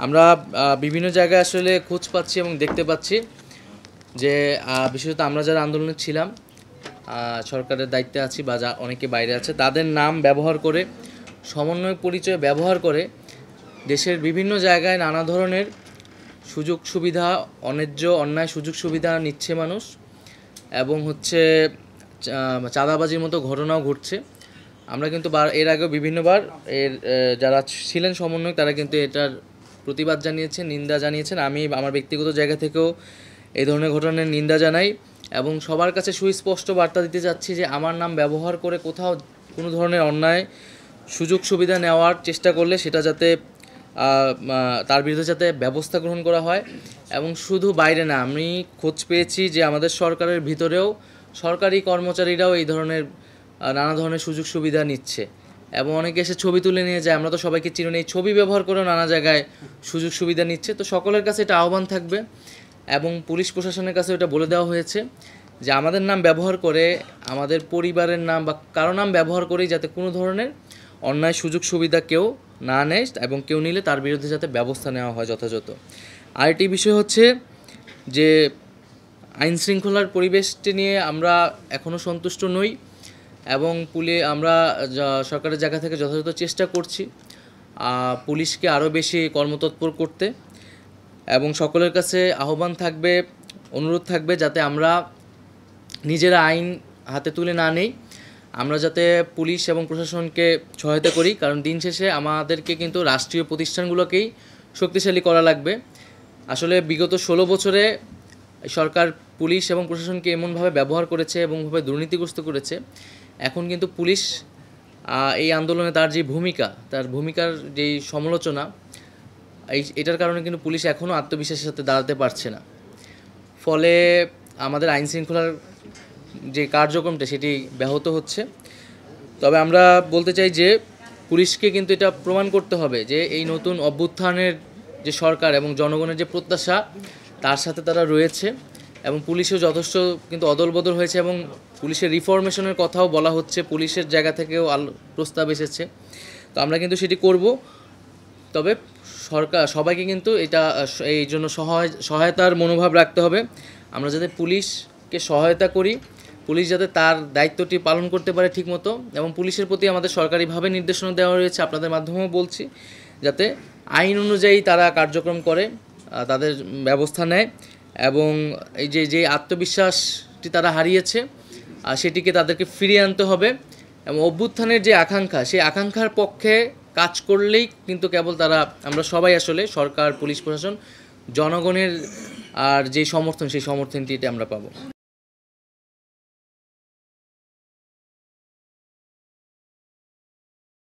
আমরা বিভিন্ন জায়গায় আসলে খোঁজ পাচ্ছি এবং দেখতে পাচ্ছি যে বিশেষত আমরা যারা আন্দোলনে ছিলাম, সরকারের দায়িত্বে আছি বা অনেকে বাইরে আছে, তাদের নাম ব্যবহার করে, সমন্বয় পরিচয় ব্যবহার করে দেশের বিভিন্ন জায়গায় নানা ধরনের সুযোগ সুবিধা, অন্যায় সুযোগ সুবিধা নিচ্ছে মানুষ, এবং চাঁদাবাজির মতো ঘটনাও ঘটছে। আমরা কিন্তু এর আগেও বিভিন্নবার যারা ছিলেন সমন্বয়ক তারা কিন্তু এটার প্রতিবাদ জানিয়েছেন, নিন্দা জানিয়েছেন। আমি আমার ব্যক্তিগত জায়গা থেকেও এই ধরনের ঘটনার নিন্দা জানাই এবং সবার কাছে সুস্পষ্ট বার্তা দিতে চাচ্ছি যে আমার নাম ব্যবহার করে কোথাও কোনো ধরনের অন্যায় সুযোগ সুবিধা নেওয়ার চেষ্টা করলে সেটা যাতে তার বিরুদ্ধে যাতে ব্যবস্থা গ্রহণ করা হয়। এবং শুধু বাইরে না, আমি খোঁজ পেয়েছি যে আমাদের সরকারের ভিতরেও সরকারি কর্মচারীরাও এই ধরনের নানা ধরনের সুযোগ সুবিধা নিচ্ছে এবং অনেকে এসে ছবি তুলে নিয়ে যায়। আমরা তো সবাইকে চিনি, এই ছবি ব্যবহার করেও নানা জায়গায় সুযোগ সুবিধা নিচ্ছে। তো সকলের কাছে এটা আহ্বান থাকবে এবং পুলিশ প্রশাসনের কাছে এটা বলে দেওয়া হয়েছে যে আমাদের নাম ব্যবহার করে, আমাদের পরিবারের নাম বা কারো নাম ব্যবহার করেই যাতে কোনো ধরনের অন্যায় সুযোগ সুবিধা কেউ না নেয় এবং কেউ নিলে তার বিরুদ্ধে যাতে ব্যবস্থা নেওয়া হয় যথাযথ। আরেকটি বিষয় হচ্ছে যে আইন শৃঙ্খলার পরিবেশটি নিয়ে আমরা এখনও সন্তুষ্ট নই এবং আমরা সরকারের জায়গা থেকে যথাযথ চেষ্টা করছি পুলিশকে আরও বেশি কর্মতৎপর করতে, এবং সকলের কাছে আহ্বান থাকবে, অনুরোধ থাকবে যাতে আমরা নিজেরা আইন হাতে তুলে না নেই, আমরা যাতে পুলিশ এবং প্রশাসনকে সহায়তা করি। কারণ দিন শেষে আমাদেরকে কিন্তু রাষ্ট্রীয় প্রতিষ্ঠানগুলোকেই শক্তিশালী করা লাগবে। আসলে বিগত 16 বছরে সরকার পুলিশ এবং প্রশাসনকে এমনভাবে ব্যবহার করেছে এবংভাবে দুর্নীতিগ্রস্ত করেছে। এখন কিন্তু পুলিশ এই আন্দোলনে তার ভূমিকার যেই সমালোচনা, এটার কারণে কিন্তু পুলিশ এখনও আত্মবিশ্বাসের সাথে দাঁড়াতে পারছে না। ফলে আমাদের আইন শৃঙ্খলার যে কার্যক্রমটা সেটি ব্যাহত হচ্ছে। তবে আমরা বলতে চাই যে পুলিশকে কিন্তু এটা প্রমাণ করতে হবে যে এই নতুন অভ্যুত্থানের যে সরকার এবং জনগণের যে প্রত্যাশা তার সাথে তারা রয়েছে, এবং পুলিশও যথেষ্ট কিন্তু অদলবদল হয়েছে এবং পুলিশের রিফরমেশনের কথাও বলা হচ্ছে, পুলিশের জায়গা থেকেও প্রস্তাব এসেছে। তো আমরা কিন্তু সেটি করব। তবে সবাইকে কিন্তু এই জন্য সহায়তার মনোভাব রাখতে হবে। আমরা যাতে পুলিশকে সহায়তা করি, পুলিশ যাতে তার দায়িত্বটি পালন করতে পারে ঠিকমতো, এবং পুলিশের প্রতি আমাদের সরকারিভাবে নির্দেশনা দেওয়া রয়েছে, আপনাদের মাধ্যমেও বলছি, যাতে আইন অনুযায়ী তারা কার্যক্রম করে, তাদের ব্যবস্থা নেয়, এবং এই যে আত্মবিশ্বাসটি তারা হারিয়েছে সেটিকে তাদেরকে ফিরিয়ে আনতে হবে। এবং অভ্যুত্থানের যে আকাঙ্ক্ষা, সেই আকাঙ্ক্ষার পক্ষে কাজ করলেই কিন্তু কেবল আমরা সবাই আসলে সরকার, পুলিশ প্রশাসন, জনগণের আর যে সমর্থন, সেই সমর্থনটি আমরা পাবো।